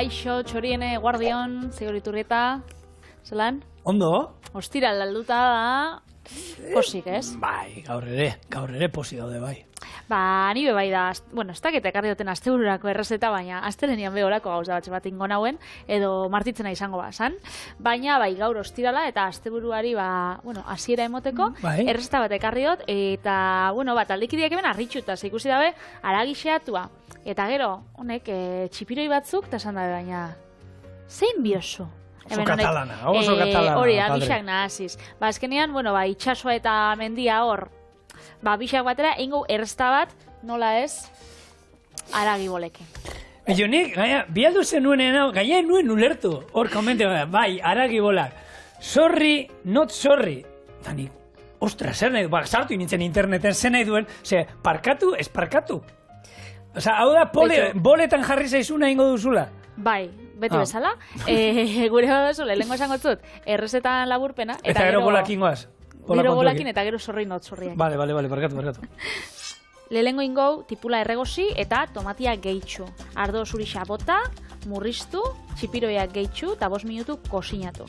Kaixo, txoriene, guardion, Zigoriturrieta, zelan? Ondo? Ostira, lalduta da, posik, ez? Bai, gaur ere posi daude, bai. Ba, ni bai da, bueno, ez dakit ekarri duten astebururako errezeta, baina astelenian behorako gauza bat ingo nauen, edo martitzena izango bazan. Baina, bai, gaur ostirala eta asteburuari, ba, bueno, hasiera emoteko, errezeta bat ekarri dut, eta, bueno, bat, aldikideak hemen arritxuta, ikusi dabe, aragixeatua. Eta gero, honek, txipiroi batzuk, eta esan dabe, baina, zein biosu? Oso katalana. Hori da, bixak nahaziz. Ba, azkenean, bueno, ba, itxasoa eta mendia hor, ba, bixak batera, ingo errezta bat, nola ez, aragi bolekin. Ejo, nik, bialdu zenuen, gaia nuen ulertu, hor komente, bai, aragi bolak. Sorry, not sorry. Dani, ostra, zer nahi du, sartu nintzen interneten, zer nahi duen, parkatu, ez parkatu. Osa, hau da, boletan jarri zaizuna ingo duzula. Bai, beti bezala. Gure badozu, lehenko esango zut, errezetan laburpena. Eta gero bolakin goaz. Gero bolakin eta gero sorri not sorriak. Bale, parkatu. Lehenko ingou tipula erregosi eta tomatia gehitxu. Ardo zurixa bota, murriztu, txipiroiak gehitxu eta 5 minutu kosinatu.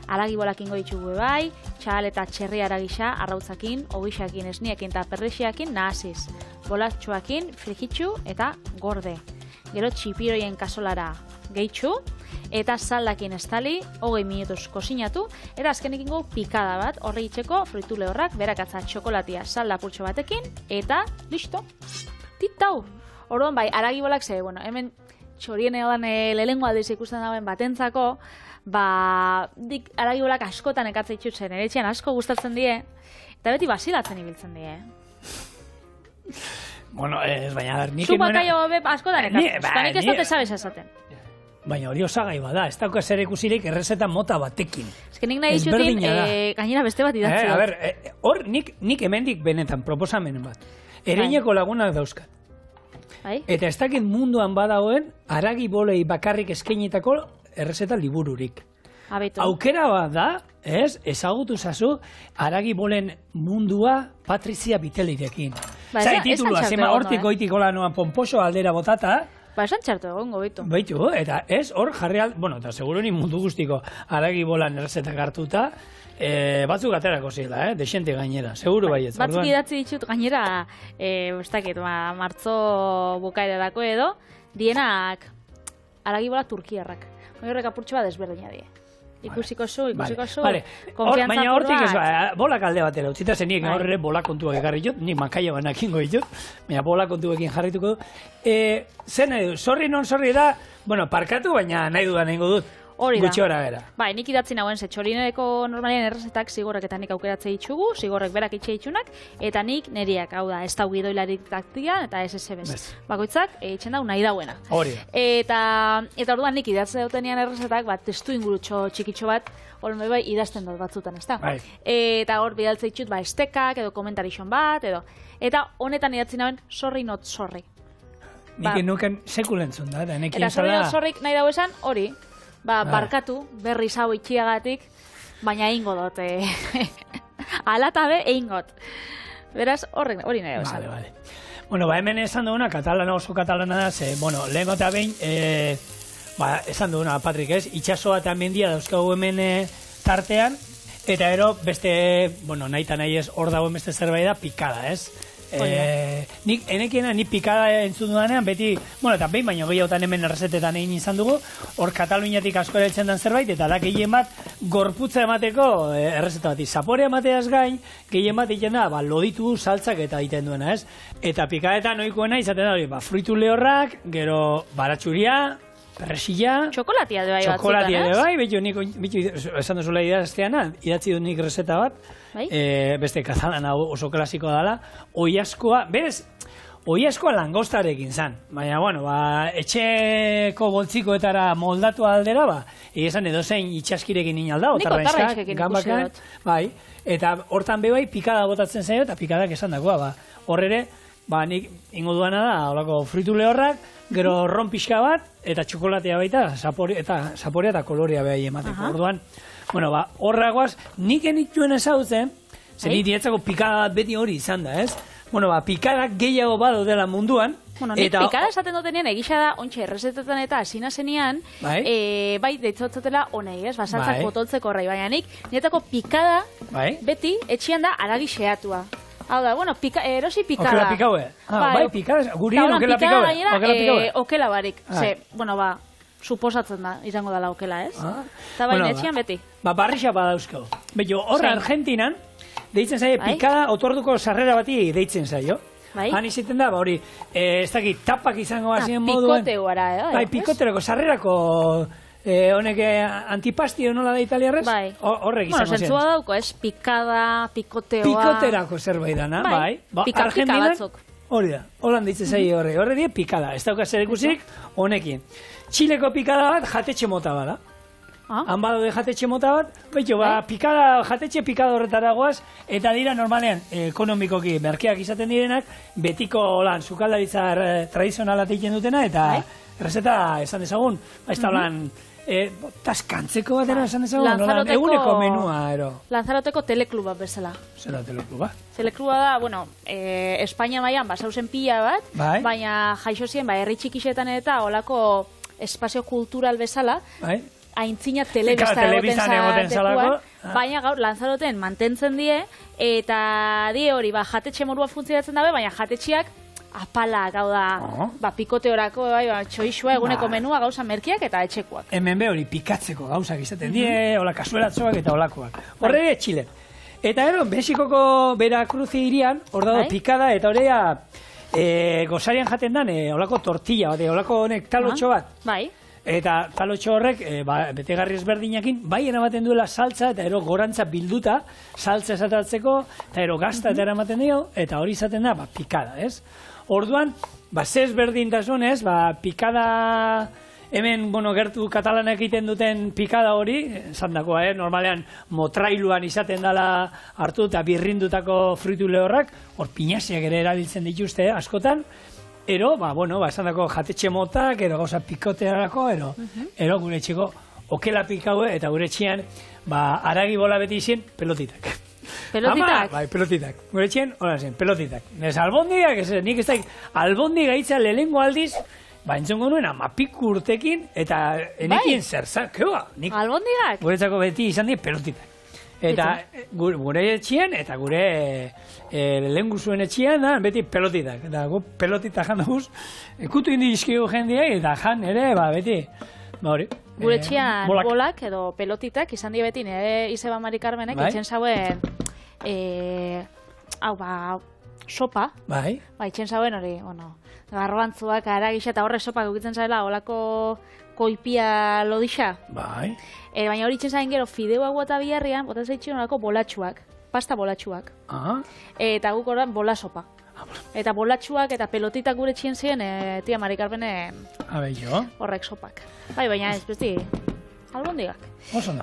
Aragi bolakin goitxu bai, txal eta txerri aragisa, arrautzakin, ogixakin, esniekin eta perrexiakin nahasiz. Bolatxoakin, frijitxu eta gorde. Gero txipiroien kasolara gehitxu, eta saldakin estali, 20 minutuz kosinatu, eta azkenik ingo pikada bat, horre itxeko fritu lehorrak, berakatza txokolatia salda pultxo batekin, eta listo. Titau! Orduan bai, aragi bolak ze, bueno, hemen txorien egan lehengo aldiz ikusten dauen batentzako, ba, dik aragi bolak askotan ekatza itxutzen, ere etxean asko gustatzen die, eta beti basilatzen ibiltzen die. Bueno, ez baina dar, nik... Zu bakaio askotan ekatzen, eta nik ez dut ezabez esaten. Baina hori osagai bada, ez dauka zer ikusirik errezeta mota batekin. Ez que nik nahi ditutin, gainera beste bat idatzi. A ber, hor nik hemendik benetan proposamenen bat. Ereineko lagunak dauzkat. Eta ez dakit munduan badagoen, aragi bolei bakarrik eskainitako errezeta libururik. Aukera bat da, ezagutu zazu, aragi bolen mundua Patrizia Bitelirekin. Zai titulua, zema hortik goitiko lanoan pomposo aldera botata. Ba, esan txartu egongo, baitu. Baitu, eta ez hor jarri bueno, eta seguro ni mundu guztiko aragi bolan errezetak hartuta, batzuk aterako zela, desente gainera, seguro baietz. Batzuk idatzi ditut gainera, ez dakit, martzo bukaerarako edo, dienak aragi bola turkiarrak. Horrek apurtxo bat desberdina die. Ikusiko zu, konfiantza baina hortik ez, bolak alde batera, utzita zenik horre bola kontuak ekarri jut, nik makaia banakingo ditut, baina bola kontuekin jarrituko du. Zer nahi du, sorri non sorri da, bueno, parkatu, baina nahi dudan egingo dut. Hori da. Gutxi hora bera. Bai, nik idatzi nagoen ze txorinereko normalian errezetak zigorrek eta nik aukeratze ditugu, zigorrek berak itxe ditunak, eta nik neriak, hau da, ez da gidoilarik taktia, eta ez bez. Bakoitzak, itxen dau nahi dauena. Hori da. Eta orduan nik idatze dautenean errezetak, bat testu ingurutxo txikitxo bat, horme bai idazten dut batzutan, ez da? Eta hor bidaltze ditut, estekak, edo komentarixon bat, edo. Eta honetan idatzi nagoen, sorry not sorry. Nik nuken sekulentzun da, eta nekien sorry not sorry nahi dago esan, hori. Barkatu, berriz hau itxiagatik, baina eingo dut. Alatabe eingot. Beraz, hori nahi esan. Vale. Bueno, hemen esan duguna, katalana oso katalana da, bueno, lehenko eta behin, esan duguna, Patrik, ez? Itxasoa eta mendia dauzkagu hemen tartean, eta ero beste, bueno, nahi eta nahi ez, hor dagoen beste zerbait da, pikada, ez? Nik enekiena, nik pikada entzun dudanean, beti, bueno, eta behin baino gehiagotan hemen errezetetan egin izan dugu, hor Kataluniatik asko erabiltzen den zerbait, eta da gehien bat gorputza emateko errezeta bati. Zaporea emateaz gain, gehien bat egiten da, loditu saltzak eta egiten duena, ez? Eta pikadetan ohikoena izaten da, fruitu lehorrak, gero baratxuria, perresilla, txokolatia de bai batzutan, ez? Txokolatia de bai, betu esan duzula idazteana, idatzi dut nik reseta bat, beste katalana oso klasikoa dela, oiaskoa, berez, oiaskoa langostarekin zan, baina, bueno, etxeko boltzikoetara moldatu aldera, esan edozein itxaskirekin inalda, otarraizkak, gambakan, bai, eta hortan bebai pikada botatzen zaio, eta pikadak esan dagoa, horrere, nik ingo duana da, holako fritu lehorrak, gero ron pixka bat, eta txokolatea baita, eta zaporea eta kolorea behai emateko. Orduan, bueno, horragoaz, nik enituen ezagutzen, zen niretzako pikada bat beti hori izan da, ez? Bueno, pikadak gehiago badu dela munduan, Bueno, nik pikada esaten dutenean, egisa da, ontsa errezetetan eta asina zenean, bai, deitzotzatela honei, ez? Saltzak potoltzeko horrei, baina nik, nietako pikada, beti, etxian da aragi xeatua. Hau da, bueno, erosi pikada. Okela pikaue. Bai, pikada, gurien okela pikaue. Okela barik. Ze, bueno, suposatzen da, izango dela okela, ez? Eta baina etxian beti. Barrixa badauzko. Beto, horra Argentinan, deitzen zaio, pikada otorduko sarrera bati deitzen zaio. Han iziten da, hori, ez dakit, tapak izango bazien moduen. Pikoteoara, Bai, pikoterako, sarrerako, honek antipastio nola da italiarrez? Bai. Horrek izango zen. Bueno, zentzua dauko, ez? Pikada, pikoteoa... Pikoterako zerbait dana, bai. Pika batzuk. Hori da, holan ditzen zaio horre. Horre die pikada, ez dauka zer ikusik honekin. Txileko pikada bat jatetxe mota bada. Han badaude jatetxe mota bat, pikada, jatetxe pikada horretara goaz, eta dira normalean, ekonomikoki merkeak izaten direnak, betiko lan, sukaldaritza tradizionala egiten dutena, eta errezeta esan dezagun, ez da lan, taskantzeko batera esan dezagun, eguneko menua, ero. Lanzaroteko telekluba bezala. Zera telekluba? Telekluba da, bueno, Espainia mailan basauzen pila bat, baina jaixo zien, herri txikixetan eta olako espazio kultural bezala, aintzina telebista egoten zalekuan, baina gaur Lanzaroten mantentzen die, eta die hori, jatetxe morua funtzionatzen dabe, baina jatetxeak apala, gau da, pikoteorako, txoixua, eguneko menua, gauza merkiak eta etxekoak. Hemen be hori pikatzeko gauzak izaten die, hola kasuelatzoak eta holakoak. Horre ere Txile. Eta ero, Mexikoko Veracruzi irian, hor dago pikada, eta horrea gozarian jaten dan, holako tortilla, holako honek talotxo bat. Bai. Eta talotxo horrek, betegarri ezberdinakin, bai eramaten duela saltza eta ero gorantza bilduta, saltza esatatzeko, eta ero gazta eta eramaten dio, eta hori izaten da, pikada, ez? Orduan, ze ezberdintasunez, pikada, hemen, gertu katalanak egiten duten pikada hori, esan dakoa, normalean motrailuan izaten dela hartu eta birrindutako fritu lehorrak, hor pinaziak ere erabiltzen dituzte, askotan, ero, esan dako jatetxe motak, ero gauza pikotearako, ero gure txiko okela pikaue, eta gure txian, aragi bola beti izien, pelotitak. Pelotitak? Bai, pelotitak. Gure txian, hola zen, pelotitak. Ez albondigak, nik ez da, albondiga itza lehengo aldiz, entzongo nuen, amapiku urtekin, eta enekien zerzak, keba? Albondigak? Guretzako beti izan di, pelotitak. Eta gure etxean, eta gure lehen guzuen etxean, beti pelotitak. Eta gu pelotitak jan daguz, ekutu indi izkigu jendeak, eta jan ere, beti, hori. Gure etxean bolak edo pelotitak, izan di beti, nire Izeba Mari Carmenek, etxen zauen, sopa. Bai. Etxen zauen hori, garrobantzuak, aragisa, eta horre sopak ukitzen zaela, holako koipia lodixa. Bai. Baina hori itxen zain gero, fideu hau eta biharrian, botan zaitxio nolako bolatxuak, pasta bolatxuak. Eta guk horren bola sopa. Eta bolatxuak eta pelotitak gure txien ziren, tia Mari Carmenen horrek sopak. Baina ez besti, albondigak.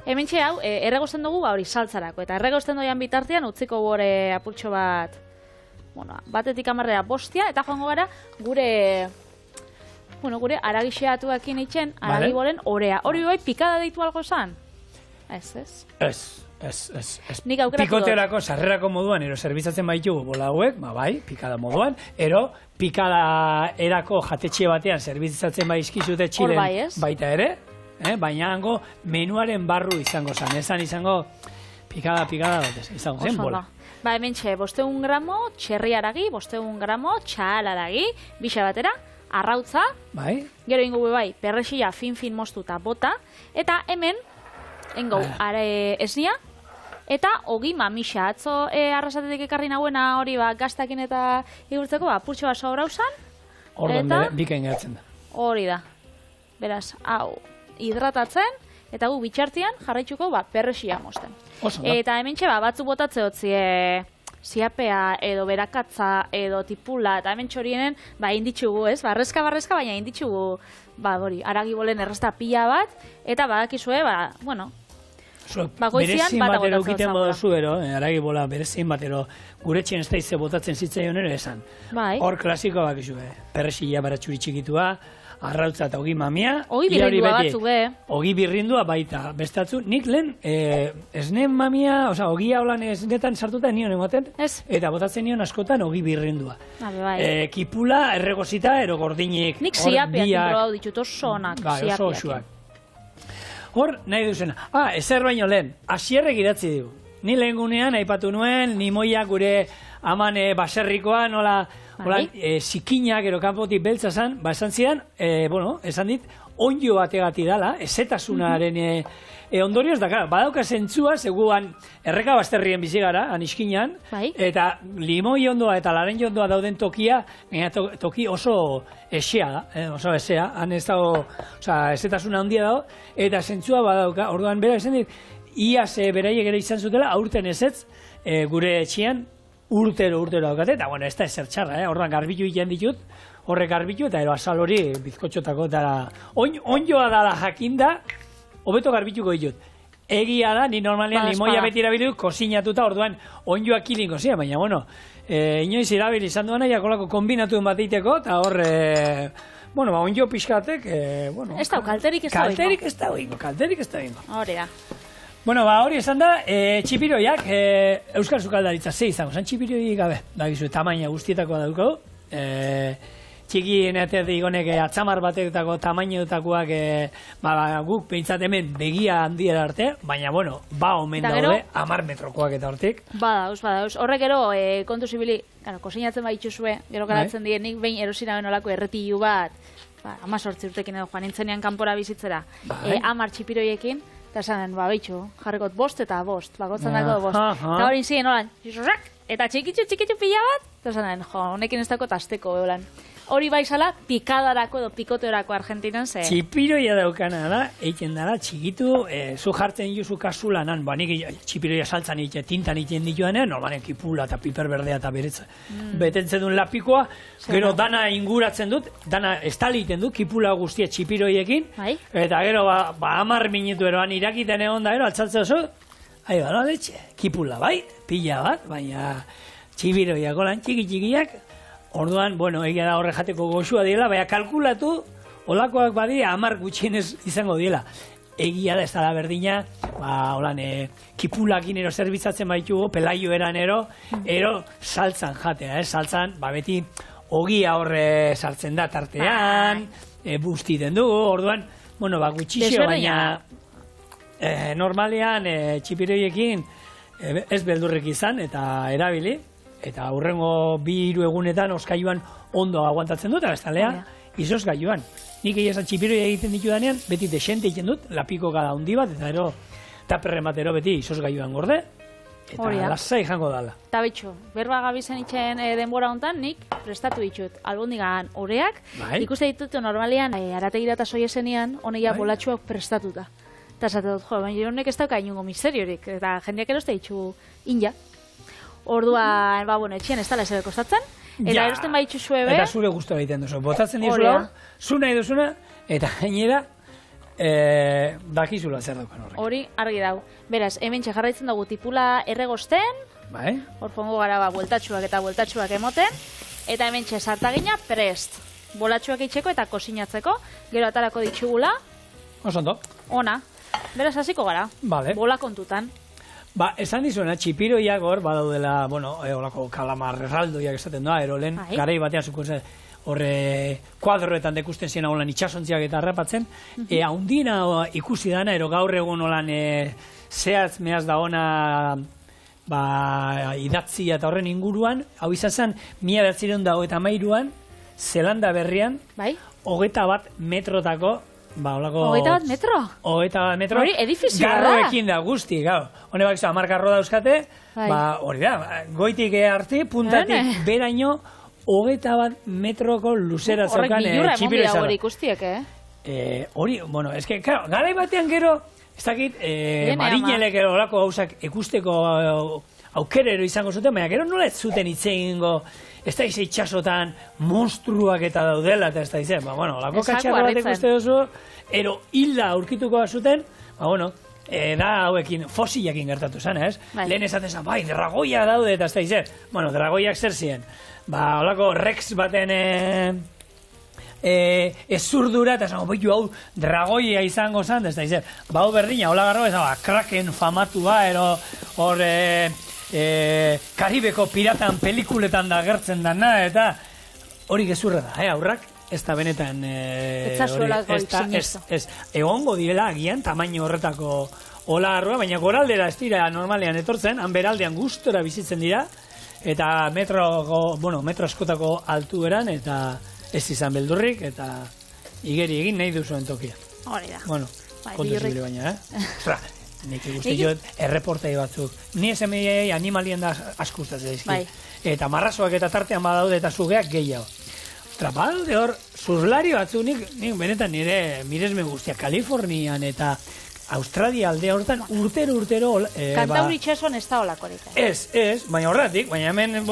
Hemen txe hau, erregozten dugu hori saltzarako, eta erregozten doian bitartean utziko gure apurtxo bat, batetik amarrera bostia, eta joango gara gure aragixeatuakin itxen, aragibolen orea. Hori bai, pikada deitu algo zan? Ez. Nik aukeratu dut. Pikoterako, sarrerako moduan, ero zerbitzatzen baitugu bola hauek, bai, pikada moduan, ero pikada erako jatetxe batean zerbitzatzen baizkizute Txilen baita ere, baina hango menuaren barru izango zan, ezan izango pikada izango zen bola. Hemen txe, 500 gramo txerri aragi, 500 gramo txal aragi, bixa batera, arrautza, gero ingo bai, perrexia fin moztuta bota, eta hemen, ingo, esnia, eta ogi mamixa, atzo arrasatetik ekarri nahuena hori gaztakin eta igurtzeko, purtsu bat sobra usan, eta bikain geratzen da. Hori da, beraz, hau, hidratatzen, eta gu bitxartian jarraitzuko perrexia mozten. Eta hemen txe, batzu botatze hotzi, ziapea edo berakatza edo tipula eta hemen txorienen inditzugu, ez? Barrezka, baina inditzugu aragibolen errezta pila bat eta badakizue, bagoizian bat agotatzen zagoela. Aragibola berezin batero gure txien ez daize botatzen zitzaion ere esan. Hor klasikoa bakizue, perrexila baratxuri txikitua, arrautza eta ogi mamia. Ogi birrindua batzu be. Ogi birrindua baita, bestatzu. Nik lehen, esnen mamia, oza, ogia holan esnetan sartuta nion ematen, eta botatzen nion askotan ogi birrindua. Kipula, erregosita, ero gordinik. Nik ziapiak inbro ditut, oso onak ziapiak. Hor, nahi duzena. Ezer baino lehen, asierrek idatzi du. Ni lehen gunean, aipatu nuen, nimoia gure aman baserrikoa, nola zikinak ero kanpotik beltza zan, esan zidan, esan dit, onjo bategati dala, ezetasunaren ondorioz, da, badauka zentzua, seguan erreka basterrien bizi gara, aniskinan, eta limoi ondoa eta laren ondoa dauden tokia, toki oso esea da, oso esea, han ez dago, ezetasuna handia dago, eta zentzua badauka, orduan bera esan dit, iaz beraiek ere izan zutela, aurten ezetz, gure etxean, urtero daukate, eta bueno, ez da ezer txarra, orduan garbitu egiten ditut, horrek garbitu, eta ero azal hori bizkotxotako, eta onjoa dala jakinda, hobeto garbituko ditut. Egia da, ni normalean limoia beti erabilitu, kozinatuta, orduan onjoa kilin kozina, baina bueno, inoiz irabili izan duana, jakolako kombinatu bat eiteko, eta hor, onjo pixkatek, ez da, kalterik ez da bingo. Hori da. Hori esan da, txipiroiak, Euskal Sukaldaritza ze izango, zan txipiroi gabe, dakizu, tamaina guztietakoa daukagu, txiki eneatek digonek atzamar batetako tamainetakoak guk behintzat hemen begia handiera arte, baina omen daude 10 metrokoak eta hortik. Badauz, horrek gero kontu zibili, kosinatzen baitxuzue, gero garatzen dienik, behin erosina benolako erretilu bat, 18 urtekin edo joan nintzenean kanpora bizitzera, 10 txipiroiekin, eta esanen, behitxu, jarrikot 5 eta 5, bakotzen dago 5. Eta hori ziren, holan, eta txikitzu pila bat, eta esanen, honekin ez dako tasteko, holan. Hori baizala, pikadarako edo pikoteorako Argentinan ze. Txipiroia daukana da, eiten dara, txikitu, zu jartzen juzu kasulanan, nik txipiroia saltzan tintan iten dituanean, normalen kipula eta piper berdea eta beretza. Betetzen duen lapikoa, gero dana inguratzen dut, dana estali iten dut, kipula guztia txipiroiekin, eta gero 10 minutu eroan irakiten egon da, altzatzen oso, kipula bai, pila bat, baina txipiroiako lan txiki-txikiak, orduan, egia da horre jateko goxua diela, baina kalkulatu, olakoak badi 10 gutxienez izango diela. Egia da ez da berdina, kipulakin ero zerbitzatzen baitugu, pelaio eran ero saltzan jatea, saltzan, beti ogia horre sartzen da tartean, bustiten dugu, orduan, gutxixio, baina normalean txipiroiekin ez beldurrek izan eta erabili, eta hurrengo 2-3 egunetan oskailuan ondo aguantatzen dut, eta bestalea, izoz gailuan. Nik egia txipiroia egiten ditu danean, beti desente egiten dut, lapiko gada handi bat, eta ero taperren batero beti izoz gailuan gorde, eta lasai jango dala. Eta betxo, berba gabizen itxen denbora hontan, nik prestatu ditut albondigan oreak, ikuste ditut normalean, arategira eta soiesenean, honeia bolatxuak prestatuta. Eta esate dut, baina honek ez dauka inungo misteriorik, eta jendeak eroste ditu inja. Orduan, etxean ez dala ez kostatzen, eta erosten baitxu zuebe. Eta zure guztu egiten duzu, botatzen dizula hor, zu nahi duzuna, eta gainera, dakizula zer daukan horrek. Hori, argi dau. Beraz, hemen jarraitzen dugu tipula erregosten, hor fongo gara bueltatxuak eta bueltatxuak emoten, eta hemen sartagina prest. Bolatxuak itxeko eta kosinatzeko, gero atarako ditxugula. Osondo. Ona. Beraz, hasiko gara. Bola kontutan. Esan dizuena, txipiroiak hor, badaudela, olako kalamar erraldoiak esaten doa, erolen, garai batean zukuzen, horre kuadroetan dekusten ziena holan itxasontziak eta harrapatzen, haundina ikusi dana, ero gaur egun holan zehatz mehaz da ona idatzia eta horren inguruan, hau izan zen, 1913an, Zelanda berrian, 21 metrotako, 21 metro? 21 metro. Hori edifizioa da. Garroekin da guzti, gau. Hone bak, 10 garro dauzkate, hori da, goitik harti, puntatik beraino, 21 metroko luzera zaukan txipiroa izan. Horrek bilurra hori ikustiek, Hori, eske, gara batean gero, ez dakit, marinelek horako gauzak ikusteko aukerero izango zuten, baina gero nola ez zuten itzegingo, ez da izan itxasotan monstruak eta daudela, eta ez da izan, lako katxarra bat ikuste duzu, ero hilda aurkituko zuten, da hauekin fosilakin gertatu zen, ez? Lehen esaten zen, dragoia daude, eta ez da izan, dragoiak zer ziren, holako Rex baten ez zurdura, eta esango, behitu hau dragoia izango zan, ez da izan, bau berdina, hola garro, ez da, Kraken famatua, ero, hor, Karibeko piratan pelikuletan da gertzen dana, eta hori gezurra da, aurrak, ez da benetan, egongo direla agian, tamaino horretako hola garroa, baina goraldera ez dira normalean etortzen, han beraldean gustora bizitzen dira, eta metro askotako altueran, eta ez izan beldurrik, eta igeri egin nahi duzuen tokia. Hori da. Bueno, kontu zibile baina, Ostra, nik ikuste jot, erreportai batzuk. Ni esemeiei animalien da askustatzen dizki. Eta marrazoak eta tartean badaude eta sugeak gehiago. Ostra, badaude hor, zurlari batzuk nik benetan nire miresme guztia, Kalifornian eta Australia aldea horretan urtero Kantauri itxasuan ez da olakorik. Ez, baina horretik, baina hemen,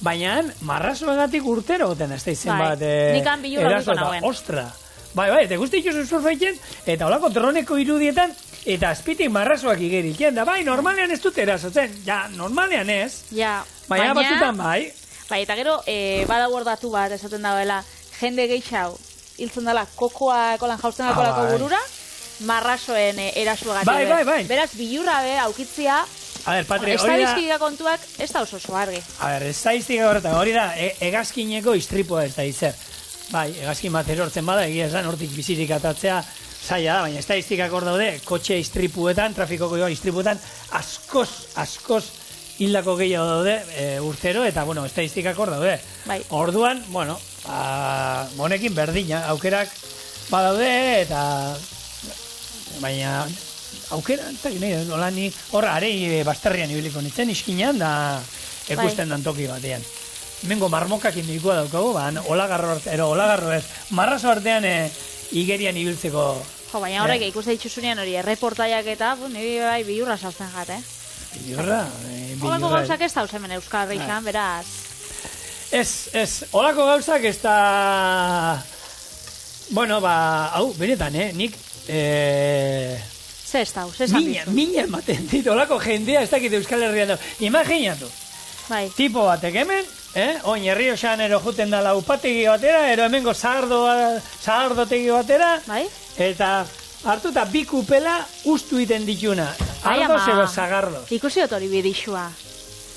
baina marrazoegatik urtero goten ez da izen bat nikan bilura duko nagoen. Ostra, bai, eta guzti ikusen surfaitzen, eta holako droneko irudietan, eta azpitik marrazoak igeriken, da bai, normalean ez dut erasotzen, ja, normalean ez, baina batzutan bai. Bai, eta gero, badago datu bat esaten dagoela, jende gehiago, hiltzen dela, kokoa kolan jausten dagoelako burura, marrasoen erasuagatik. Bai. Beraz, bilurra aukitzia, estadistika kontuak ez da oso argi. Estadistika horretan, hori da, hegazkineko istripua ez da izer. Bai, hegazkin bat erortzen bada, egia esan, hortik bizirik atatzea zaila da, baina estadistikak hor daude, kotxe istripuetan, trafikoko istripuetan, askoz hildako gehiago daude urtero, eta, estadistikak hor daude. Orduan, honekin berdina, aukerak badaude, eta baina aukera, nola ni horra arei basterrian ibiliko nintzen iskinean da ekusten dan toki batean. Hemengo marmokak indikua daukagu, olagarro ez, marrazo artean igerian ibiltzeko. Baina horrek ikuste ditzuzunean hori erreportaiak eta, nire bai bilurra saltzen jat, Bilurra? Olako gauzak ez da hemen Euskal Herrian, beraz. Ez, olako gauzak ez da... hau, benetan, nik... Ze ez dau, ze esan bizu. Mina ematen dit, olako jendea ez dakit Euskal Herrian dago. Imaginatu. Tipo batek hemen, oin Herrioxan ero juten dala upategi batera, ero hemengo zahardotegi batera, eta hartu eta bi kupela ustu iten dituna. Ardo zero zagardo. Ikusi dut hori bidixua.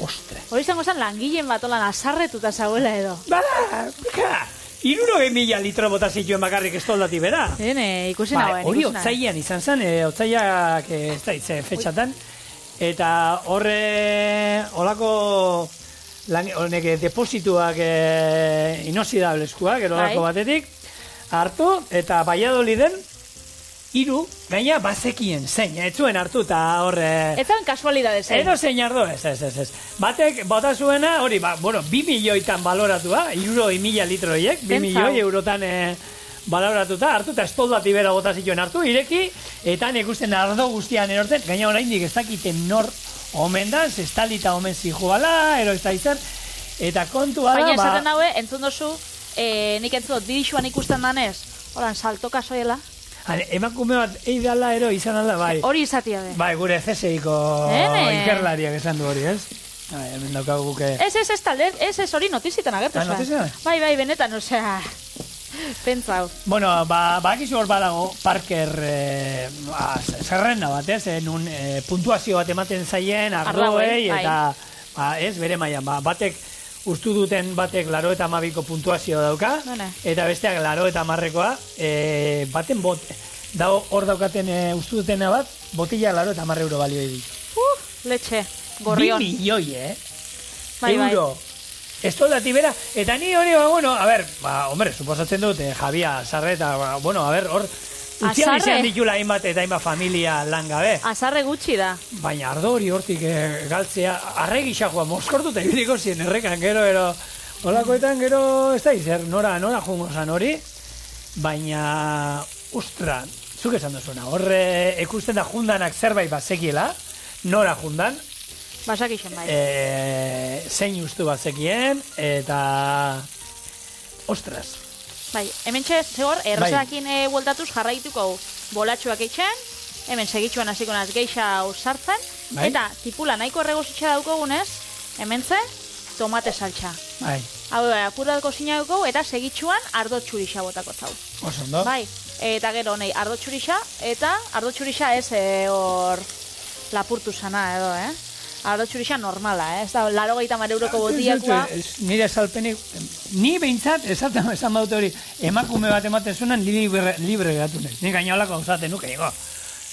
Ostre. Hori izango zen langileen bat olan azarretuta zauela edo. Bika! 60.000 litro bota zituen bakarrik estoldati bera. Ikusi nagoen. Hori otzaian izan zen, otzaiak ez da itze fetxatan, eta horre olako deposituak inoxidableskuak, olako batetik, hartu, eta Valladoliden, 3, gaina bazekien zein, etzuen hartu eta horre... Etzan kasualidade zein. Edo zein ardo, ez. Batek bota zuena, hori, 2 milioitan baloratua, 60.000 litroiek, 2 milioi eurotan baloratuta, hartu eta estoldati bera bota zituen hartu, ireki, eta ikusten ardo guztian erortzen, gaina oraindik ez dakiten nor omen da, zestalita omen zijoala, ero ez da izan, eta kontua da... Baina esaten daue, entzun dozu, nik entzun dut, bidixuan ikusten danez, horan saltoka soela. Emakume bat eidala ero izan alda, bai. Hori izatia de. Bai, gure CSI-ko ikerlariak esan du hori, ez? Hemen daukagu guke... Ez talde, ez hori notizitan agertu, notizitan? Bai, benetan, osea... Pentsau. Bakizu hor badago, Parker zerrenda bat, ez? Nun puntuazio bat ematen zaien, ardoei, eta ez, bere mailan, batek ustu duten batek 82ko puntuazio dauka, eta besteak 80rekoa, baten hor daukaten ustu dutena bat, botila 80 euro balio ditu. Letxe, gorrion. 2 milioi, euro. Estoldati bera, eta ni hori, hombre, suposatzen dut, Javia, Sarreta, hor, utzian izan ditula hainbat eta hainbat familia lan gabe. Azarre gutxi da. Baina ardo hori hortik galtzea, arregi xakoa, moskortuta ibiriko zien errekan, gero, holakoetan, gero, ez da izer, nora jungo zan hori, baina, ustra, zuk esan duzuna, horre ekusten da jundanak zerbait bazekiela, nora jundan, basakixen bai. Zein ustu bazekien, eta, ostras, bai, hemen zegor, errezakin bueltatuz jarraituko bolatxuak eitzen, hemen segitxuan hasiko naz geixa sartzen, eta tipula nahiko erregositxa daukogunez, hemen tomate saltxa. Bai. Hau da, apurrat kozinatuko eta segitxuan ardo txurixa botako zau. Oso ondo. Bai, eta gero honei ardo txurixa, eta ardo txurixa ez hor lapurtu sana edo, Ardo txurixa normala, ez da, 80 euroko botiakoa. Nire salpenik, ni behintzat, esan baute hori, emakume bat ematen zuenan libre geratu nahi. Ni gainolako gauzaten nuke,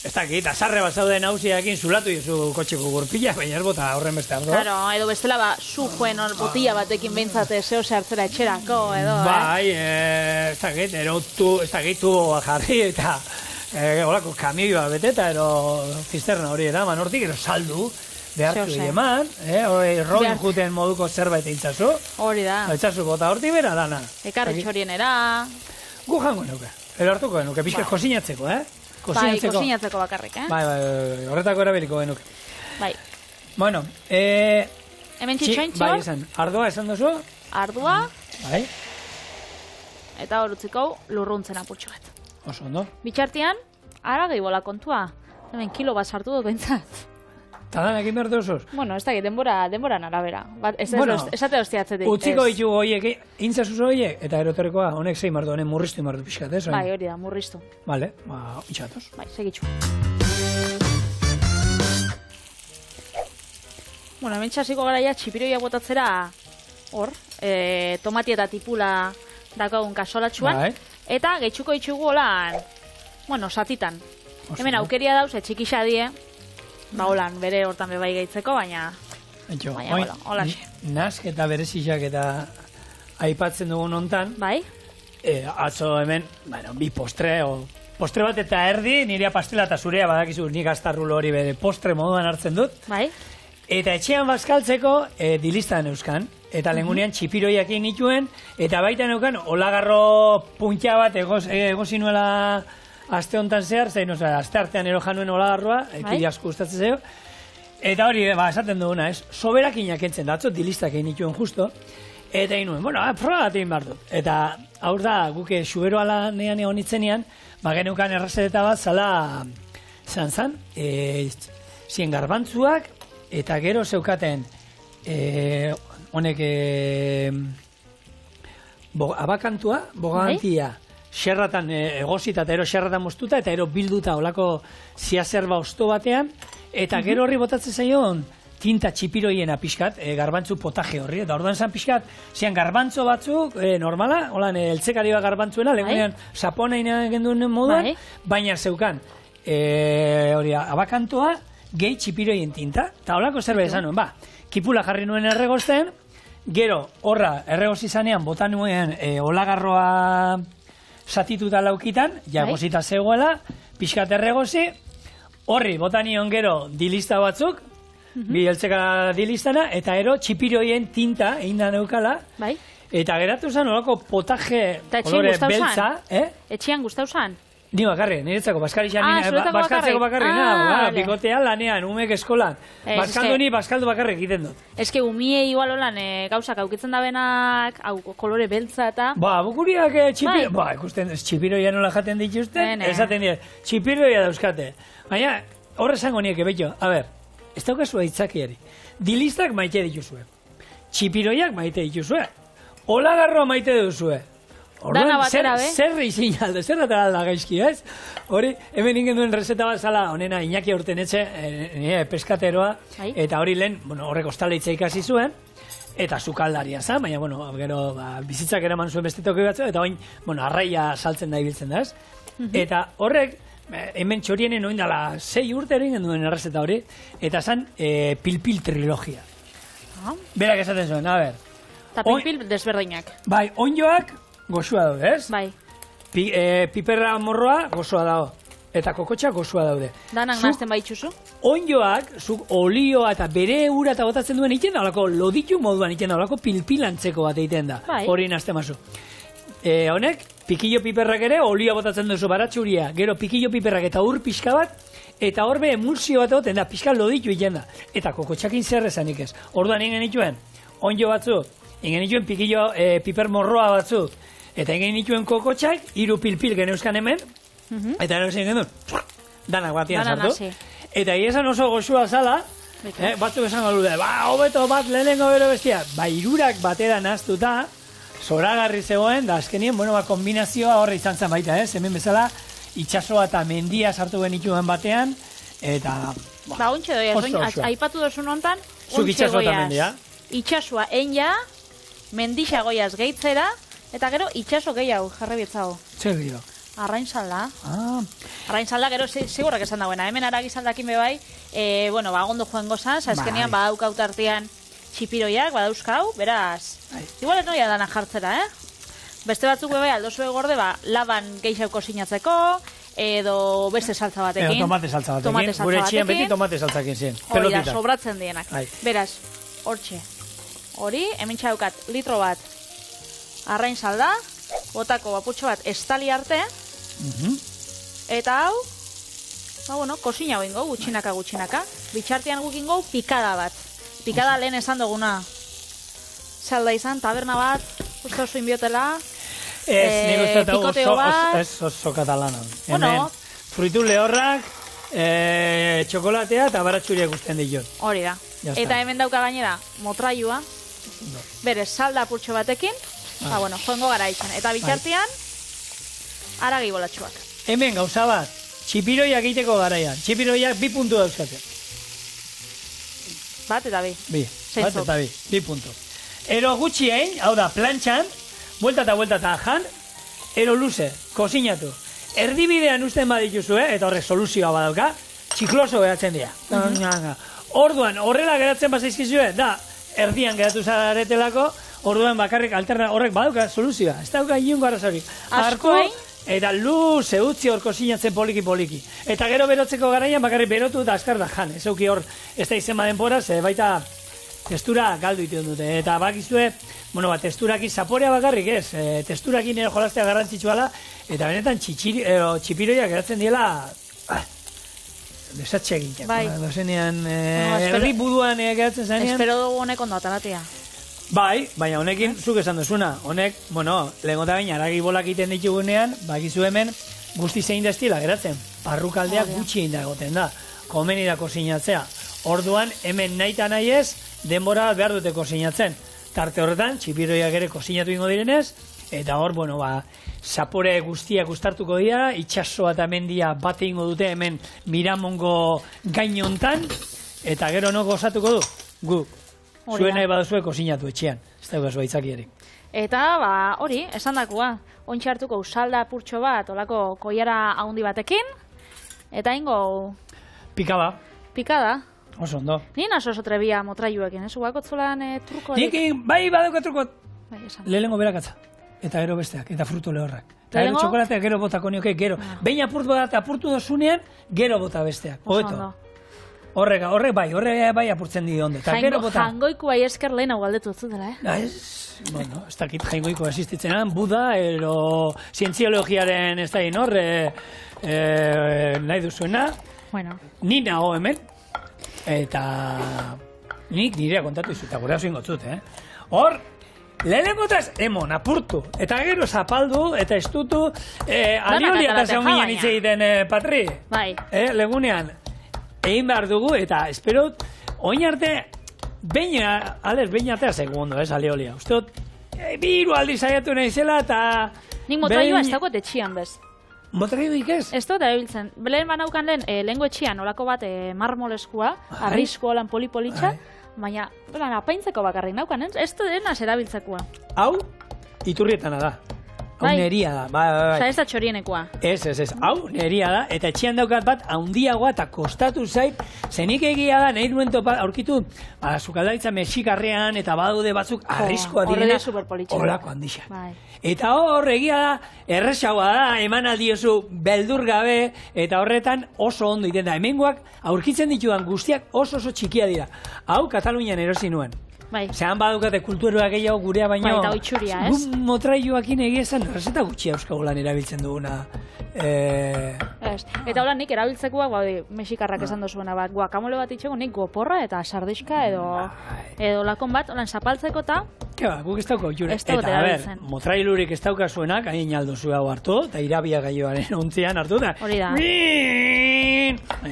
ez dakit, azarre bat zauden hausiakin zulatu jozu kotxeko gurpila, baina ez bota horren beste ardo. Claro, edo bestela zu joen hor botila batekin behintzat zeo hartzera etxerako, edo, Bai, ez dakit, ez dakit tubo jarri eta holako kamioa beteta, zisterna hori eraman hortik, saldu, behartu eman, Robin Hooden moduko zerbait eitzazu. Hori da. Eitzazu bota hortik bera dana. Ekarri txorienera. Gu jango nuke, hartuko genuke, pixka kosinatzeko, Bai, kosinatzeko bakarrik, Bai, horretako erabiliko genuke. Bai. Bueno, hemen txitxointxo. Bai, ardua esan duzu? Ardua. Bai. Eta hor utziko lurruntzen apurtxo bat. Oso ondo. Bitxartian, ara gehibola kontua. Hemen kilo bat sartu dut bentsat. Eta danak inber duzuz? Bueno, ez da, denboran arabera. Esate hostiatzetik. Utziko ditugu horiek, intzazuz horiek, eta erotorikoa, honek zein mardu, honek murriztu mardu pixkat, ez? Bai, hori da, murriztu. Bale, itxatoz. Bai, segitxu. Bueno, hemen txasiko gara ja, txipiroia botatzera, hor, tomati eta tipula dakagun kasolatxuan, Bai. eta gehitxuko ditugu holan, bueno, satitan. Hemen aukeria dauz, txikisa die, holan, bere hortan bebai gehitzeko, baina holan. Nask eta berezizak eta aipatzen dugun hontan, bai? Atzo hemen, bi postre bat eta erdi, nirea pastela eta zurea badakizu, nik astarrulo hori bere postre moduan hartzen dut. Bai? Eta etxean bazkaltzeko dilistan euskan, eta lengunean txipiroiak egin nituen, eta baita neukan olagarro puntxa bat egosi nuela aste hontan zehar, zein, aste artean ero januen olagarroa, ekili asko gustatzen zeo, eta hori, esaten duguna, ez, soberakinak entzen datzo, dilistak egin nituen justo, eta egin nuen, proba bat egin behar dut. Eta aur da, guke xuberoa lanean egon nitzenean, geneukan errezeta bat, zala, zan, zien garbantzuak, eta gero zeukaten, honek, abakantua, bogantia, xerratan egosita eta ero xerratan moztuta eta ero bilduta olako ziazerba osto batean, eta gero horri botatzen zaion tinta txipiroiena pixkat, garbantzu potaje horri, eta orduan zan pixkat, zian garbantzo batzuk, normala, holan, eltzekari bat garbantzuena, lehenean sapona genduen moduan, baina zeukan, hori, abakantoa, gehi txipiroien tinta, eta holako zerbait esan nuen, kipula jarri nuen erregozten, gero, horra, erregoz izanean, bota nuen olagarroa satituta laukitan, jagozita zegoela, pixkat erregozi, horri, bota nion gero dilista batzuk, bi eltzeka dilistana, eta ero txipiroien tinta egin da neukala, eta geratu zen olako potaje kolore beltza. Etxean gustau zan? Ni bakarri, niretzako, baskaltzeko bakarri, bikotean lanean, umek eskolan. Baskaldu ni, baskaldu bakarri egiten dut. Eske umie igual holan gauzak aukitzen da benak, kolore beltza eta... Bukuriak ikusten, txipiroia nola jaten dituzten, esaten dira, txipiroia dauzkate. Baina, horre zango nieke, betxo, a ber, ez daukazu aitzakiari. Dilistak maite dituzue, txipiroiak maite dituzue, olagarroa maite duzue. Orduan, zer izin alde, zer atara gaizki, ez? Hori, hemen ingen duen rezeta bat zala, honena, Iñaki Urtenetxe, peskateroa, eta hori lehen, horrek ostalaitza ikasi zuen, eta sukaldaria zan, baina, gero, bizitzak eraman zuen beste toki batzu, eta oin, arraia saltzen da ibiltzen da, ez? Eta horrek, hemen txorienen oin dala 6 urte ingen duen errezeta hori, eta zan, pilpil trilogia. Berak esaten zuen, a ber. Eta pilpil desberdinak. Bai, onjoak, goxua daude, ez? Bai. Piperra morroa gozoa dago. Eta kokotxa gozoa daude. Danak nazten baitxuzu? Onjoak, zuk olioa eta bere ura eta botatzen duen egiten da, olako loditu moduan egiten da, olako pilpilantzeko bat egiten da. Hori nazten mazu. Honek, pikillo piperrak ere, olioa botatzen duzu baratxuria, gero pikillo piperrak eta ur pixka bat, eta horbe emulsio bat egoten da, pixka loditu egiten da. Eta kokotxakin zer esanik ez. Orduan ingen dituen, onjo batzu, ingen dituen pikillo piper morroa batzu, eta egin nituen kokotxak, 3 pilpil geneuzkan hemen, eta ero zen genuen, danak batian sartu. Eta esan oso goxua zala, Batzuk esango dute, hobeto bat lehenengo bero bestia. Hirurak batera nahaztuta, zoragarri zegoen, da azkenien, kombinazioa horre izan zen baita, hemen bezala, itxasoa eta mendia sartu genituen batean, eta... Ontxe doia, aipatu dozun hontan, ontxe goiaz. Itxasua enya, mendisa goiaz gehitzera, eta gero itxaso gehiago, jarri bitzago. Zer dio? Arrainzalda. Arrainzalda, gero segurrak esan dagoena. Hemen aragizaldakin bebai, gondo joan gozan, azkenean badaukau tartean txipiroiak, badauzkau, beraz. Igual ez noia dana jartzera, Beste batzuk bebai, aldozue gorde, laban gehiago kosinatzeko, edo beste saltza batekin. Edo tomate saltza batekin. Gure etxean beti tomate saltzakin ziren. Hori da, sobratzen dienak. Beraz, hortxe. Hori, hemen txaukat litro bat arrain salda, botako baputxo bat estali arte, eta hau, kosina hoingo, gutxinaka. Bitxartean gukingo pikada bat. Pikada lehen esan duguna. Salda izan, taberna bat, uste oso inbiotela, pikoteo bat. Ez oso katalana. Hemen, fruitu lehorrak, txokolatea eta baratxuriak usten diot. Hori da. Eta hemen dauka gainera, motrailua, berez, salda apurtxo batekin, joengo gara izan. Eta bitxartean, aragi bolatxuak. Hemen gauza bat, txipiroiak egiteko garaian. Txipiroiak 2 puntu dauzkate. Bat eta bi. Bat eta bi, 2 puntu. Ero gutxien, hau da, plantxan, buelta eta jan, ero luze, kozinatu. Erdibidean usten badituzu, eta horrek soluzioa badauka, txikloso geratzen dira. Orduan, horrela geratzen bazaizkizue, da, erdian geratu zaretelako, orduan bakarrik alterna horrek badauka soluzioa. Ez dauka inungo arazorik. Hartu, eta luze utzi hor kozinatzen poliki. Eta gero berotzeko garaian bakarrik berotu eta azkar da jan. Ez auki hor, ez da izen baden pora, ze baita testura galdu iten dute. Eta bakizue, testurakin zaporea bakarrik ez. Testurakin ere jolaztea garrantzitsuala, eta benetan txipiroiak geratzen diela... Desatxe egin. Dozenean, herri buduan geratzen zanean... Espero dugu honek ondo atalatea. Baina honekin zuk esan duzuna. Honek, lehengota baina aragi bolak iten ditugunean, bakizu hemen guzti zein destila geratzen. Parrukaldea gutxi egin da egoten da. Komeni da kozinatzea. Orduan, hemen nahi eta nahi ez, denbora behar dute kozinatzen. Tarte horretan, txipiroiak ere kozinatu ingo direnez, eta hor, zapore guztiak ustartuko dira, itxasoa eta mendia bate ingo dute hemen Miramongo gainontan, eta gero no gozatuko du, gu. Zuen nahi baduzue kozinatu etxean, ez da gazu aitzakierik. Eta, hori, esan dakoa, ontsi hartuko salda apurtxo bat, olako koiara haundi batekin, eta ingo... Pikada. Oso ondo. Ni naso oso trebia motraiuekin, Ubakotzulan truko... Bai, badauka truko. Lehenengo berakatza. Eta gero besteak, eta frutu lehorrak. Eta gero txokolateak gero botako nioke, gero. Behin apurtu dozunean, gero bota besteak. Oeto. Horrek bai apurtzen di ondo. Jangoiku bai esker lehen hau galdetu zutela, Ez dakit jaingoiko existitzenan, Buda, ero zientziologiaren ez da inor, nahi duzuena. Ni nago hemen, eta nik nirea kontatu izu, eta gure hau zingotzut, Hor, lehenengotaz, emon, apurtu, eta gero zapaldu, eta estutu, alioli eta zeuminen hitz egiten, Patri. Bai. Legunean, egin behar dugu, eta espero, oin arte, behin artea segundo, aliolia. Usteot, biru aldi saiatu nahi zela, eta... Nik motraioa ez dagoet etxian bez. Motraioik ez? Ez dut erabiltzen. Lehen banaukan lehengo etxian, olako bat marmoleskua, arrisko lan polipolitxa, baina, apaintzeko bakarrik naukan, ez dut denaz erabiltzekoa. Hau, iturrietana da. Hau neria da, bai. Osa ez da txorienekoa. Ez. Hau neria da, eta etxean daukat bat, haundiagoa eta kostatu zait, zenik egia da, nahi duen topa, aurkitu, sukaldaritza mexikarrean, eta badaude batzuk arriskoa direna. Horre superpolitxo. Horako handixak. Eta hor, egia da, erresagoa da, eman aldiozu beldur gabe, eta horretan oso ondo iten da. Hemengoak, aurkitzen ditudan guztiak oso txikia dira. Hau, Katalunian erosi nuen. Zehan badukate kulturua gehiago gurea baino. Eta oitxuria, ez? Gu motraioakin egiezan, errezeta gutxi euskagulan erabiltzen duguna. Eta hola nik erabiltzekoak, mexikarrak esan dozuena, guakamole bat itxego, nik goporra eta sardixka edo lakon bat, holan zapaltzeko eta... Guk ez dauka oitxure. Eta, motrailurik ez dauka zuenak, hain aldo zu hau hartu, eta irabia gaioaren ontzian hartu da. Hori da.